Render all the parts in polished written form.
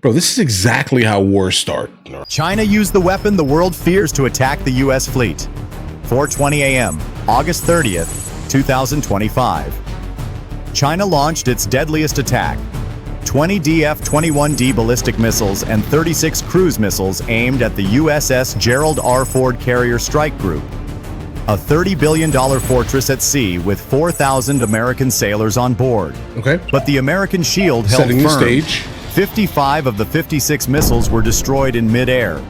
Bro, this is exactly how wars start. China used the weapon the world fears to attack the U.S. fleet. 4:20 a.m., August 30th, 2025. China launched its deadliest attack. 20 DF-21D ballistic missiles and 36 cruise missiles aimed at the USS Gerald R. Ford carrier strike group, a $30 billion fortress at sea with 4,000 American sailors on board. Okay. But the American shield held Setting firm. the stage. 55 of the 56 missiles were destroyed in mid-air.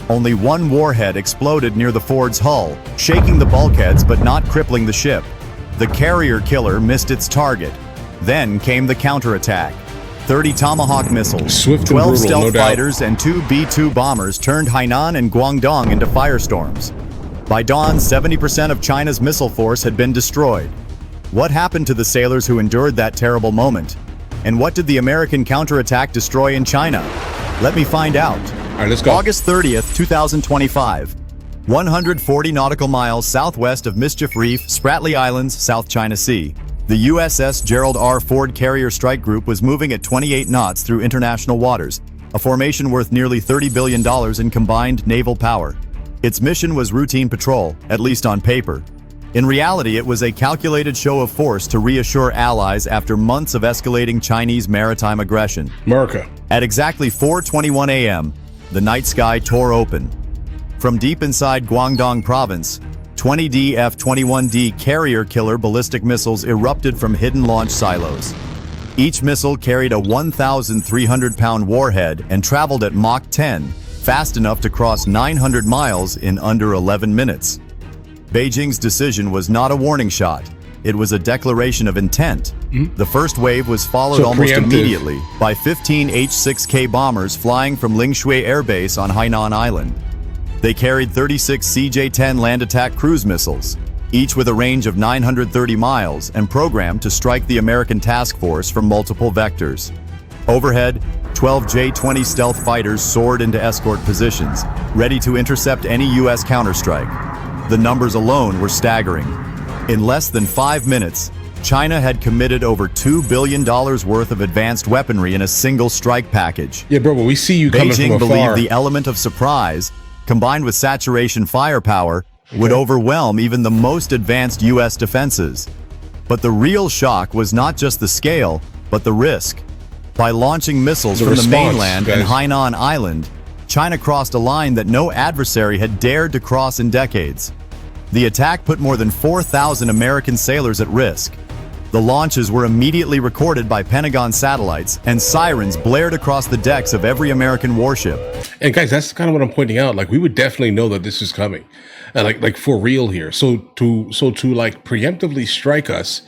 Only one warhead exploded near the Ford's hull, shaking the bulkheads but not crippling the ship. The carrier killer missed its target. Then came the counterattack. 30 Tomahawk missiles, Swift and 12 brutal, stealth no doubt. fighters, and 2 B-2 bombers turned Hainan and Guangdong into firestorms. By dawn, 70% of China's missile force had been destroyed. What happened to the sailors who endured that terrible moment? And what did the American counterattack destroy in China? Let me find out. All right, let's go. August 30th, 2025. 140 nautical miles southwest of Mischief Reef, Spratly Islands, South China Sea. The USS Gerald R. Ford carrier strike group was moving at 28 knots through international waters, a formation worth nearly $30 billion in combined naval power. Its mission was routine patrol, at least on paper. In reality, it was a calculated show of force to reassure allies after months of escalating Chinese maritime aggression. America. At exactly 4:21 a.m., the night sky tore open. From deep inside Guangdong province, 20 DF-21D carrier killer ballistic missiles erupted from hidden launch silos. Each missile carried a 1,300-pound warhead and traveled at Mach 10, fast enough to cross 900 miles in under 11 minutes. Beijing's decision was not a warning shot. It was a declaration of intent. The first wave was followed almost preemptive. immediately by 15 H-6K bombers flying from Lingshui Air Base on Hainan Island. They carried 36 CJ-10 land attack cruise missiles, each with a range of 930 miles and programmed to strike the American task force from multiple vectors. Overhead, 12 J-20 stealth fighters soared into escort positions, ready to intercept any U.S. counterstrike. The numbers alone were staggering. In less than 5 minutes, China had committed over $2 billion worth of advanced weaponry in a single strike package. Yeah, bro, but we see you coming Beijing from afar. believed the element of surprise, combined with saturation firepower, would overwhelm even the most advanced U.S. defenses. But the real shock was not just the scale, but the risk. By launching missiles The from the response, mainland guys. and Hainan Island, China crossed a line that no adversary had dared to cross in decades. The attack put more than 4,000 American sailors at risk. The launches were immediately recorded by Pentagon satellites, and sirens blared across the decks of every American warship. And guys, that's kind of what I'm pointing out. Like, we would definitely know that this is coming, like for real here. So to like preemptively strike us,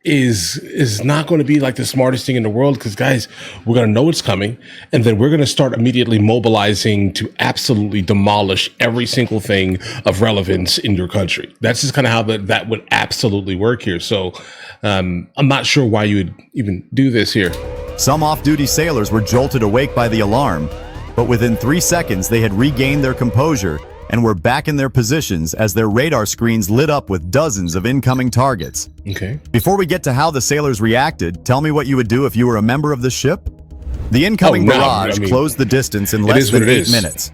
is not going to be like the smartest thing in the world, because guys, we're going to know it's coming, and then we're going to start immediately mobilizing to absolutely demolish every single thing of relevance in your country. That's just kind of how that would absolutely work here. So I'm not sure why you would even do this here. Some off-duty sailors were jolted awake by the alarm, but within 3 seconds they had regained their composure and were back in their positions as their radar screens lit up with dozens of incoming targets. Okay. Before we get to how the sailors reacted, tell me what you would do if you were a member of the ship? The incoming Oh, no, barrage I mean, closed the distance in it less is what than it 8 is. minutes.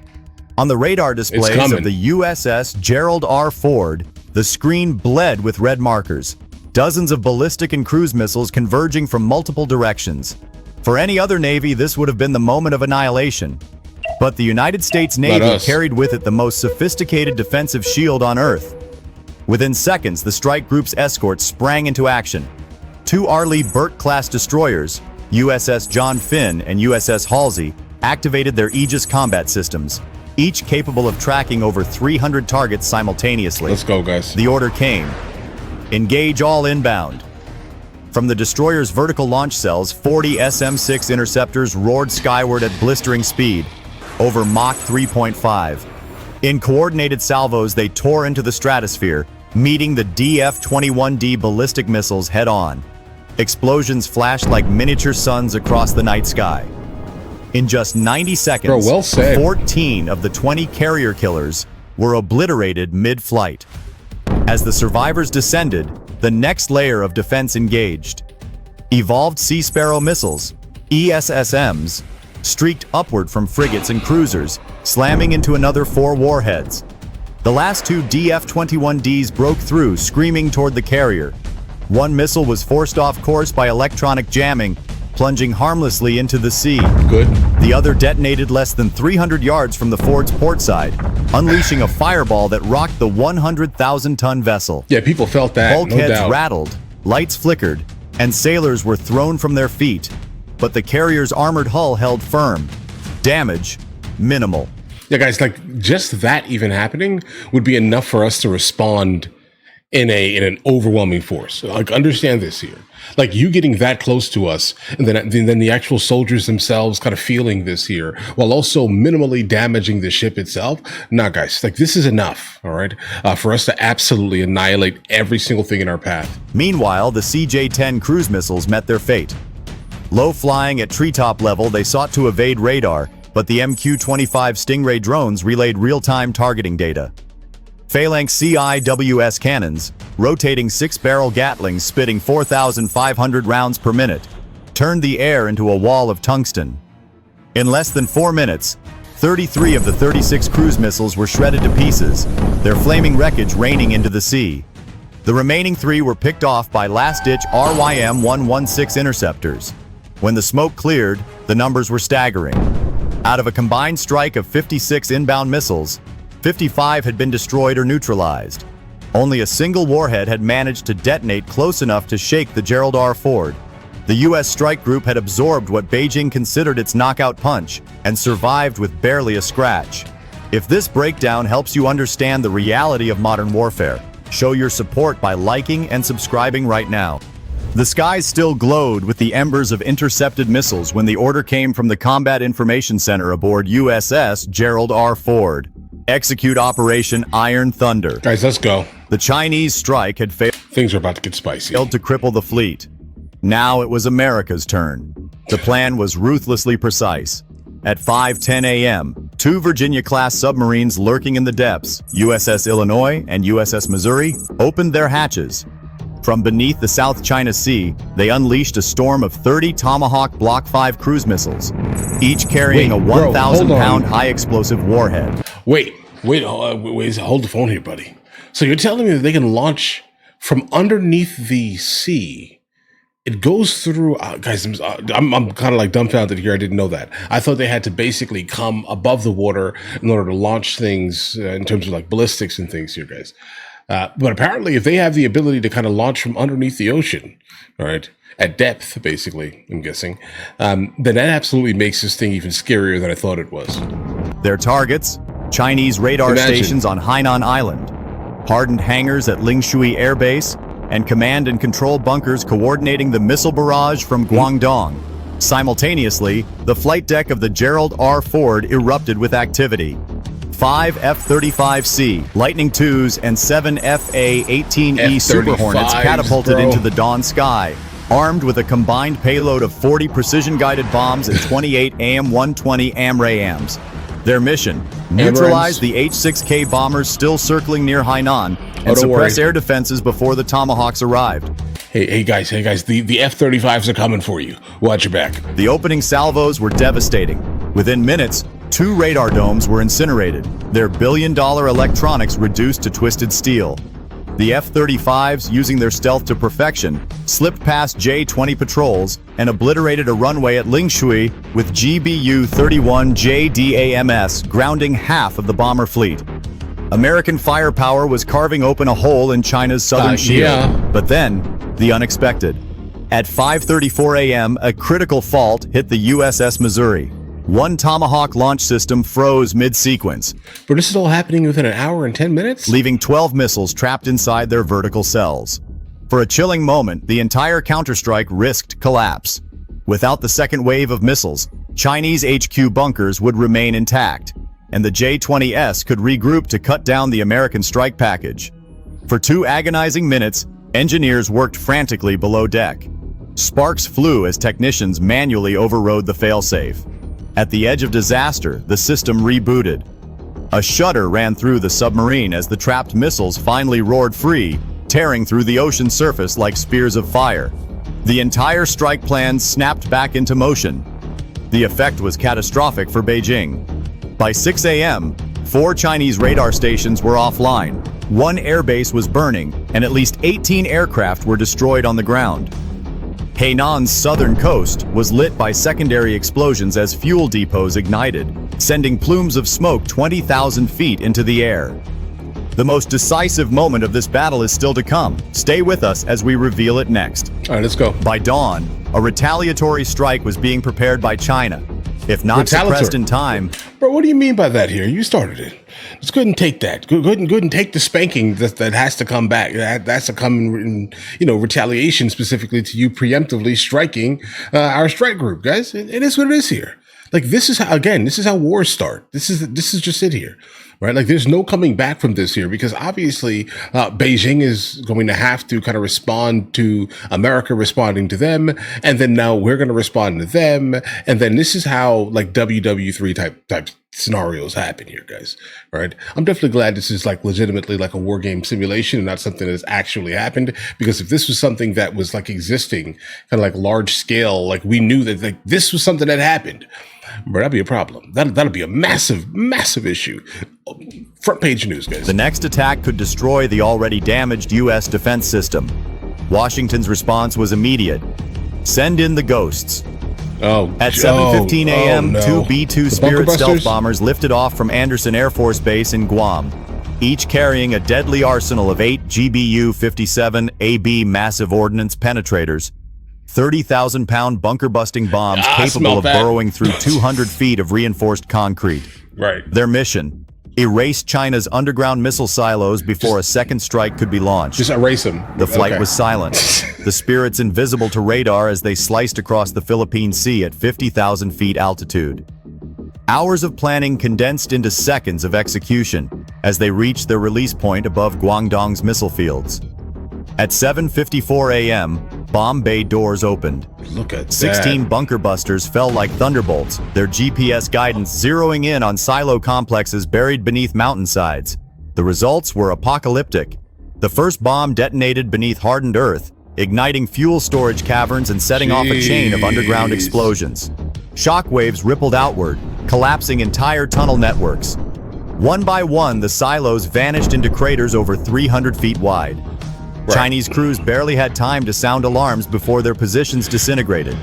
On the radar displays coming. of the USS Gerald R. Ford, the screen bled with red markers, dozens of ballistic and cruise missiles converging from multiple directions. For any other Navy, this would have been the moment of annihilation. But the United States Navy us. carried with it the most sophisticated defensive shield on Earth. Within seconds, the strike group's escorts sprang into action. 2 Arleigh Burke-class destroyers, USS John Finn and USS Halsey, activated their Aegis combat systems, each capable of tracking over 300 targets simultaneously. Let's go, guys. The order came. Engage all inbound. From the destroyer's vertical launch cells, 40 SM-6 interceptors roared skyward at blistering speed, over Mach 3.5. In coordinated salvos, they tore into the stratosphere, meeting the DF-21D ballistic missiles head-on. Explosions flashed like miniature suns across the night sky. In just 90 seconds, Bro, well said. 14 of the 20 carrier killers were obliterated mid-flight. As the survivors descended, the next layer of defense engaged. Evolved Sea Sparrow missiles, ESSMs streaked upward from frigates and cruisers, slamming into another 4 warheads. The last 2 DF-21Ds broke through, screaming toward the carrier. One missile was forced off course by electronic jamming, plunging harmlessly into the sea. Good. The other detonated less than 300 yards from the Ford's port side, unleashing a fireball that rocked the 100,000-ton vessel. Yeah, people felt that, no Bulkheads doubt. rattled, lights flickered, and sailors were thrown from their feet. But the carrier's armored hull held firm. Damage minimal. Yeah, guys, like just that even happening would be enough for us to respond in an overwhelming force. Like, understand this here. Like, you getting that close to us, and then the actual soldiers themselves kind of feeling this here, while also minimally damaging the ship itself. Nah, guys, like this is enough, all right, for us to absolutely annihilate every single thing in our path. Meanwhile, the CJ-10 cruise missiles met their fate. Low flying at treetop level, they sought to evade radar, but the MQ-25 Stingray drones relayed real-time targeting data. Phalanx CIWS cannons, rotating 6-barrel Gatlings spitting 4,500 rounds per minute, turned the air into a wall of tungsten. In less than 4 minutes, 33 of the 36 cruise missiles were shredded to pieces, their flaming wreckage raining into the sea. The remaining 3 were picked off by last-ditch RYM-116 interceptors. When the smoke cleared, the numbers were staggering. Out of a combined strike of 56 inbound missiles, 55 had been destroyed or neutralized. Only a single warhead had managed to detonate close enough to shake the Gerald R. Ford. The U.S. strike group had absorbed what Beijing considered its knockout punch and survived with barely a scratch. If this breakdown helps you understand the reality of modern warfare, show your support by liking and subscribing right now. The skies still glowed with the embers of intercepted missiles when the order came from the Combat Information Center aboard USS Gerald R. Ford. Execute Operation Iron Thunder. Guys, let's go. The Chinese strike had failed Things are about to get spicy. to cripple the fleet. Now it was America's turn. The plan was ruthlessly precise. At 5:10 a.m., 2 Virginia-class submarines lurking in the depths, USS Illinois and USS Missouri, opened their hatches. From beneath the South China Sea, they unleashed a storm of 30 Tomahawk Block 5 cruise missiles, each carrying a 1,000-pound high-explosive warhead. Wait, hold the phone here, buddy. So you're telling me that they can launch from underneath the sea? It goes through, guys, I'm kind of like dumbfounded here. I didn't know that. I thought they had to basically come above the water in order to launch things in terms of like ballistics and things here, guys. But apparently, if they have the ability to kind of launch from underneath the ocean, all right, at depth, basically, I'm guessing, then that absolutely makes this thing even scarier than I thought it was. Their targets, Chinese radar stations on Hainan Island, hardened hangars at Lingshui Air Base, and command and control bunkers coordinating the missile barrage from Guangdong. Simultaneously, the flight deck of the Gerald R. Ford erupted with activity. 5 F-35C, Lightning IIs, and 7 FA-18E Super Hornets catapulted into the dawn sky, armed with a combined payload of 40 precision-guided bombs and 28 AM-120 AMRAAMs. Their mission, neutralize the H-6K bombers still circling near Hainan and suppress air defenses before the Tomahawks arrived. Hey guys, the F-35s are coming for you. Watch your back. The opening salvos were devastating. Within minutes, 2 radar domes were incinerated, their billion-dollar electronics reduced to twisted steel. The F-35s, using their stealth to perfection, slipped past J-20 patrols and obliterated a runway at Lingshui with GBU-31 JDAMS grounding half of the bomber fleet. American firepower was carving open a hole in China's southern shield, but then, the unexpected. At 5:34 a.m., a critical fault hit the USS Missouri. One Tomahawk launch system froze mid-sequence. But this is all happening within an hour and 10 minutes? Leaving 12 missiles trapped inside their vertical cells. For a chilling moment, the entire counterstrike risked collapse. Without the second wave of missiles, Chinese HQ bunkers would remain intact, and the J-20S could regroup to cut down the American strike package. For 2 agonizing minutes, engineers worked frantically below deck. Sparks flew as technicians manually overrode the failsafe. At the edge of disaster, the system rebooted. A shudder ran through the submarine as the trapped missiles finally roared free, tearing through the ocean surface like spears of fire. The entire strike plan snapped back into motion, The effect was catastrophic for Beijing. By 6 a.m., 4 Chinese radar stations were offline, 1 airbase was burning, and at least 18 aircraft were destroyed on the ground. Hainan's southern coast was lit by secondary explosions as fuel depots ignited, sending plumes of smoke 20,000 feet into the air. The most decisive moment of this battle is still to come. Stay with us as we reveal it next. All right, let's go. By dawn, a retaliatory strike was being prepared by China. If not suppressed in time... Bro, what do you mean by that here? You started it. Let's go ahead and take that. Go ahead and take the spanking that has to come back. That's to come in, retaliation specifically to you preemptively striking our strike group, guys. It is what it is here. Like, this is how wars start. This is just it here. Right? Like, there's no coming back from this here, because obviously Beijing is going to have to kind of respond to America responding to them. And then now we're going to respond to them. And then this is how like WW3 type scenarios happen here, guys. Right? I'm definitely glad this is like legitimately like a war game simulation and not something that has actually happened. Because if this was something that was like existing kind of like large scale, like we knew that like this was something that happened, bro, that'd be a problem. That'll be a massive issue. Front page news, guys. The next attack could destroy the already damaged U.S. defense system. Washington's response was immediate. Send in the ghosts. At 7:15 a.m., no. 2 B-2 Spirit stealth bombers lifted off from Andersen Air Force Base in Guam, each carrying a deadly arsenal of 8 GBU-57 AB massive ordnance penetrators, 30,000-pound bunker-busting bombs capable of burrowing through 200 feet of reinforced concrete. Right. Their mission: erase China's underground missile silos before a second strike could be launched. Just erase them. The flight was silent. The Spirits invisible to radar as they sliced across the Philippine Sea at 50,000 feet altitude. Hours of planning condensed into seconds of execution as they reached their release point above Guangdong's missile fields. At 7:54 a.m., bomb bay doors opened. Look at 16 bunker busters fell like thunderbolts, their GPS guidance zeroing in on silo complexes buried beneath mountainsides. The results were apocalyptic. The first bomb detonated beneath hardened earth, igniting fuel storage caverns and setting off a chain of underground explosions. Shockwaves rippled outward, collapsing entire tunnel networks. One by one, the silos vanished into craters over 300 feet wide. Right. Chinese crews barely had time to sound alarms before their positions disintegrated.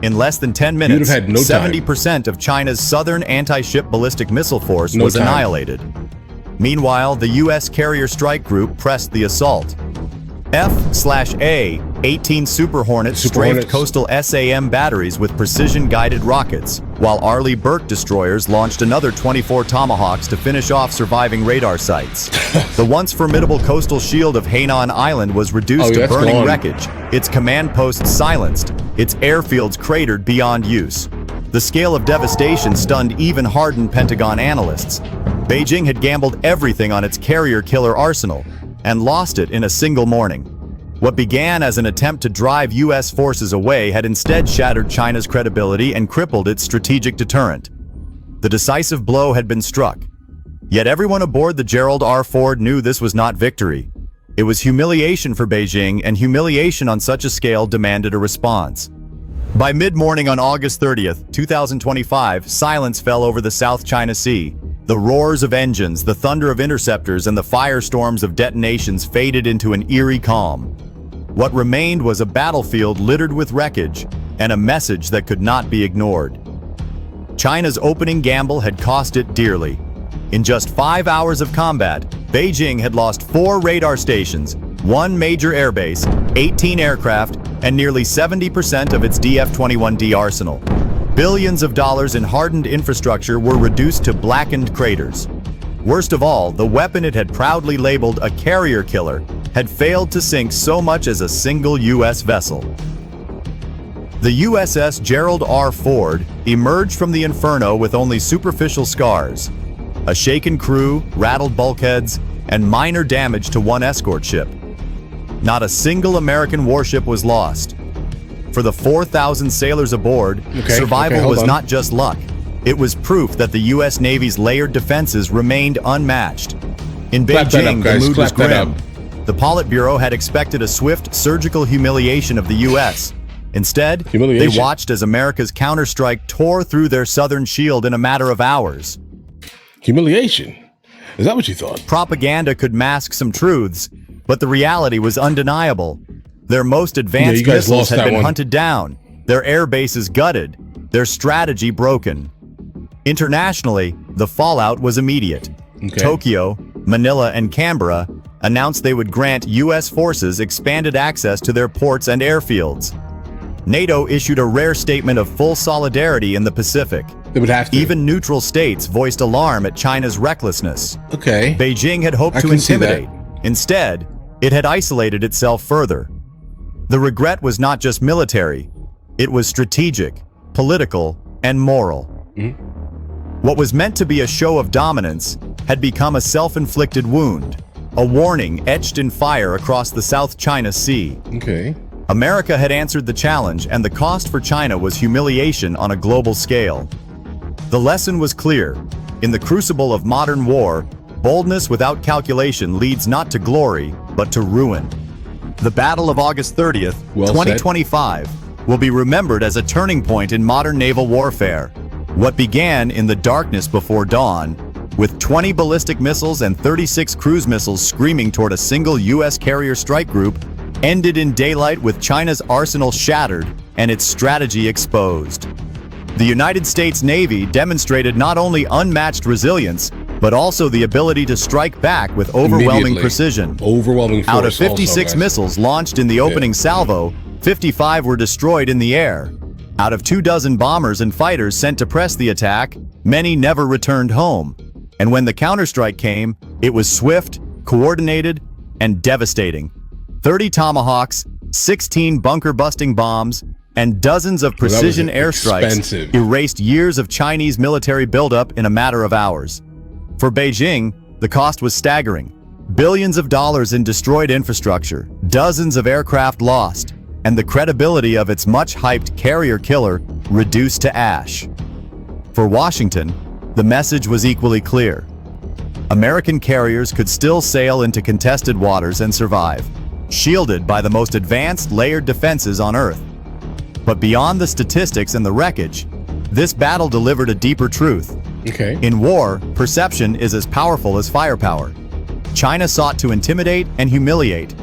In less than 10 minutes, 70% of China's southern anti-ship ballistic missile force was annihilated. Meanwhile, the U.S. carrier strike group pressed the assault. F/A 18 Super Hornets strafed coastal SAM batteries with precision-guided rockets, while Arleigh Burke destroyers launched another 24 Tomahawks to finish off surviving radar sites. The once formidable coastal shield of Hainan Island was reduced to burning wreckage, its command posts silenced, its airfields cratered beyond use. The scale of devastation stunned even hardened Pentagon analysts. Beijing had gambled everything on its carrier killer arsenal, and lost it in a single morning. What began as an attempt to drive U.S. forces away had instead shattered China's credibility and crippled its strategic deterrent. The decisive blow had been struck. Yet everyone aboard the Gerald R. Ford knew this was not victory. It was humiliation for Beijing, and humiliation on such a scale demanded a response. By mid-morning on August 30th, 2025, silence fell over the South China Sea. The roars of engines, the thunder of interceptors, and the firestorms of detonations faded into an eerie calm. What remained was a battlefield littered with wreckage, and a message that could not be ignored. China's opening gamble had cost it dearly. In just 5 hours of combat, Beijing had lost 4 radar stations, 1 major airbase, 18 aircraft, and nearly 70% of its DF-21D arsenal. Billions of dollars in hardened infrastructure were reduced to blackened craters. Worst of all, the weapon it had proudly labeled a carrier killer had failed to sink so much as a single U.S. vessel. The USS Gerald R. Ford emerged from the inferno with only superficial scars, a shaken crew, rattled bulkheads, and minor damage to 1 escort ship. Not a single American warship was lost. For the 4,000 sailors aboard, survival was not just luck. It was proof that the U.S. Navy's layered defenses remained unmatched. In Beijing, the mood was grim. The Politburo had expected a swift, surgical humiliation of the U.S. Instead, they Humiliation. watched as America's counterstrike tore through their southern shield in a matter of hours. Humiliation. Is that what you thought? Propaganda could mask some truths, but the reality was undeniable. Their most advanced you guys missiles lost had that been one. hunted down, their air bases gutted, their strategy broken. Internationally, the fallout was immediate. Okay. Tokyo, Manila, and Canberra announced they would grant U.S. forces expanded access to their ports and airfields. NATO issued a rare statement of full solidarity in the Pacific. They would have to. Even neutral states voiced alarm at China's recklessness. Okay. Beijing had hoped I to can see that. intimidate. Instead, it had isolated itself further. The regret was not just military, it was strategic, political, and moral. What was meant to be a show of dominance had become a self-inflicted wound, a warning etched in fire across the South China Sea. Okay. America had answered the challenge, and the cost for China was humiliation on a global scale. The lesson was clear. In the crucible of modern war, boldness without calculation leads not to glory, but to ruin. The Battle of August 30th, Well said. 2025, will be remembered as a turning point in modern naval warfare. What began in the darkness before dawn, with 20 ballistic missiles and 36 cruise missiles screaming toward a single U.S. carrier strike group, ended in daylight with China's arsenal shattered and its strategy exposed. The United States Navy demonstrated not only unmatched resilience, but also the ability to strike back with overwhelming Immediately. precision. Overwhelming force. Out of also, 56 guys. missiles launched in the opening salvo, 55 were destroyed in the air. Out of 24 bombers and fighters sent to press the attack, many never returned home. And when the counterstrike came, it was swift, coordinated, and devastating. 30 Tomahawks, 16 bunker-busting bombs, and dozens of precision airstrikes expensive. erased years of Chinese military buildup in a matter of hours. For Beijing, the cost was staggering. Billions of dollars in destroyed infrastructure, dozens of aircraft lost, and the credibility of its much-hyped carrier killer reduced to ash. For Washington, the message was equally clear. American carriers could still sail into contested waters and survive, shielded by the most advanced layered defenses on Earth. But beyond the statistics and the wreckage, this battle delivered a deeper truth. Okay. In war, perception is as powerful as firepower. China sought to intimidate and humiliate.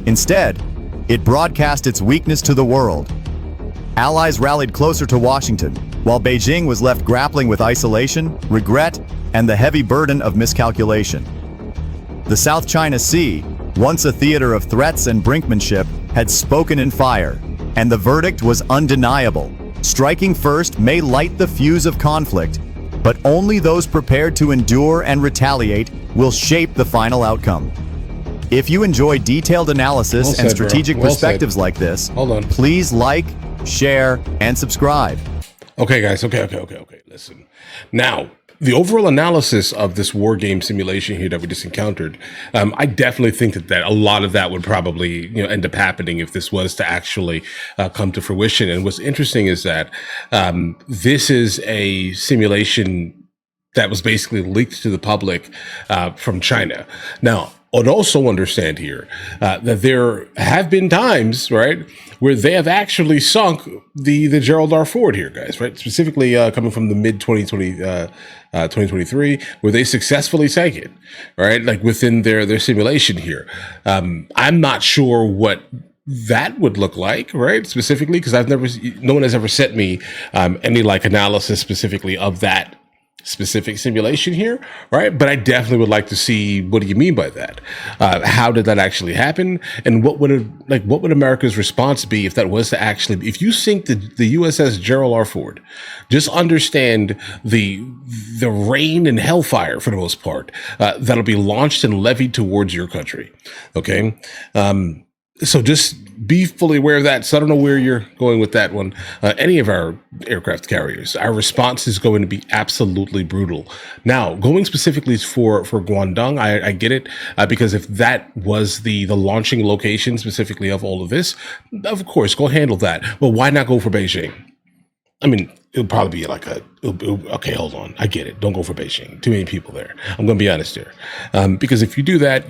Instead, it broadcast its weakness to the world. Allies rallied closer to Washington, while Beijing was left grappling with isolation, regret, and the heavy burden of miscalculation. The South China Sea, once a theater of threats and brinkmanship, had spoken in fire, and the verdict was undeniable. Striking first may light the fuse of conflict, but only those prepared to endure and retaliate will shape the final outcome. If you enjoy detailed analysis Well said, and strategic bro. Well perspectives like this, Hold on. please like, share, and subscribe. Okay, guys. Okay. Listen. Now, the overall analysis of this war game simulation here that we just encountered, I definitely think that a lot of that would probably end up happening if this was to actually come to fruition. And what's interesting is that this is a simulation that was basically leaked to the public from China. Now, and also understand here that there have been times, right, where they have actually sunk the Gerald R Ford here, guys, right? Specifically coming from the mid 2023, where they successfully sank it, right? Like within their simulation here. I'm not sure what that would look like, right? Specifically, because no one has ever sent me any like analysis specifically of that specific simulation here, right? But I definitely would like to see, what do you mean by that? How did that actually happen? And what would America's response be if that was to actually, if you sink the USS Gerald R Ford, just understand the rain and hellfire for the most part that'll be launched and levied towards your country. Okay. So just be fully aware of that. So I don't know where you're going with that one. Any of our aircraft carriers, our response is going to be absolutely brutal. Now, going specifically for Guangdong, I get it, because if that was the launching location specifically of all of this, of course, go handle that. But why not go for Beijing? I mean, it'll probably be like okay, hold on. I get it. Don't go for Beijing. Too many people there. I'm going to be honest here. Because if you do that,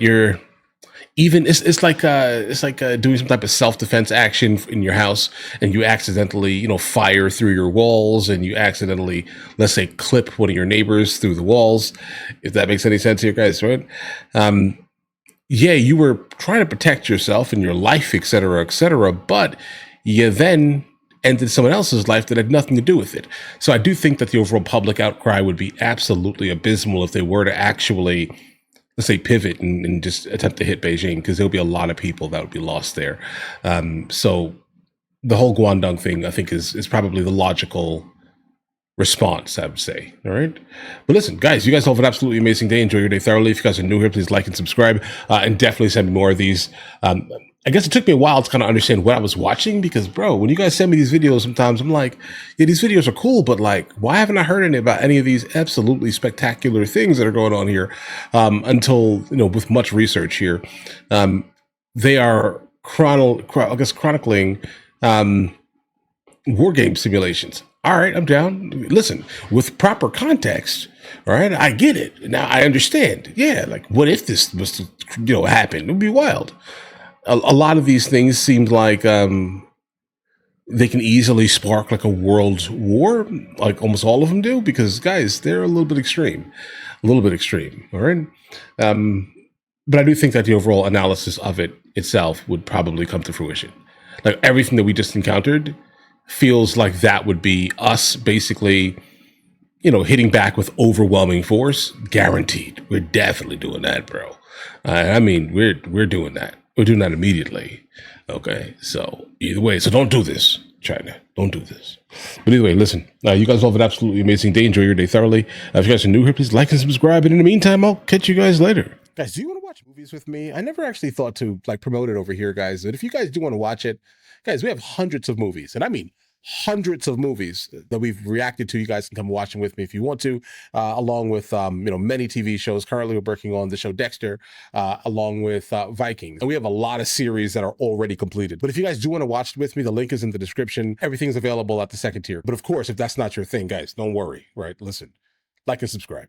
even it's like doing some type of self-defense action in your house, and you accidentally, you know, fire through your walls, and you accidentally, let's say, clip one of your neighbors through the walls, if that makes any sense here, guys, right? Yeah, you were trying to protect yourself and your life, etc., etc., but you then ended someone else's life that had nothing to do with it. So I do think that the overall public outcry would be absolutely abysmal if they were to actually, let's say, pivot and just attempt to hit Beijing, because there'll be a lot of people that would be lost there. So the whole Guangdong thing, I think, is probably the logical response, I would say. All right. But listen, guys, you guys have an absolutely amazing day. Enjoy your day thoroughly. If you guys are new here, please like and subscribe, and definitely send me more of these. I guess it took me a while to kind of understand what I was watching, because, bro, when you guys send me these videos, sometimes I'm like, yeah, these videos are cool, but like, why haven't I heard about any of these absolutely spectacular things that are going on here? Until, you know, with much research here, they are chronicling war game simulations. All right, I'm down. Listen, with proper context, all right, I get it. Now I understand. Yeah, like, what if this was to, you know, happen? It would be wild. A lot of these things seemed like they can easily spark like a world war, like almost all of them do, because, guys, they're a little bit extreme. All right. But I do think that the overall analysis of it itself would probably come to fruition. Like, everything that we just encountered feels like that would be us basically, you know, hitting back with overwhelming force. Guaranteed. We're definitely doing that, bro. I mean, we're doing that. We're doing that immediately. Okay. So either way, so don't do this, China. Don't do this. But either way, listen, you guys all have an absolutely amazing day. Enjoy your day thoroughly. If you guys are new here, please like and subscribe. And in the meantime, I'll catch you guys later. Guys, do you want to watch movies with me? I never actually thought to like promote it over here, guys. But if you guys do want to watch it, guys, we have hundreds of movies, and I mean hundreds of movies that we've reacted to. You guys can come watch them with me if you want to, along with you know, many TV shows. Currently, we're working on the show Dexter, along with Vikings, and we have a lot of series that are already completed. But if you guys do want to watch it with me, the link is in the description. Everything's available at the second tier. But of course, if that's not your thing, guys, don't worry. Right? Listen, like and subscribe.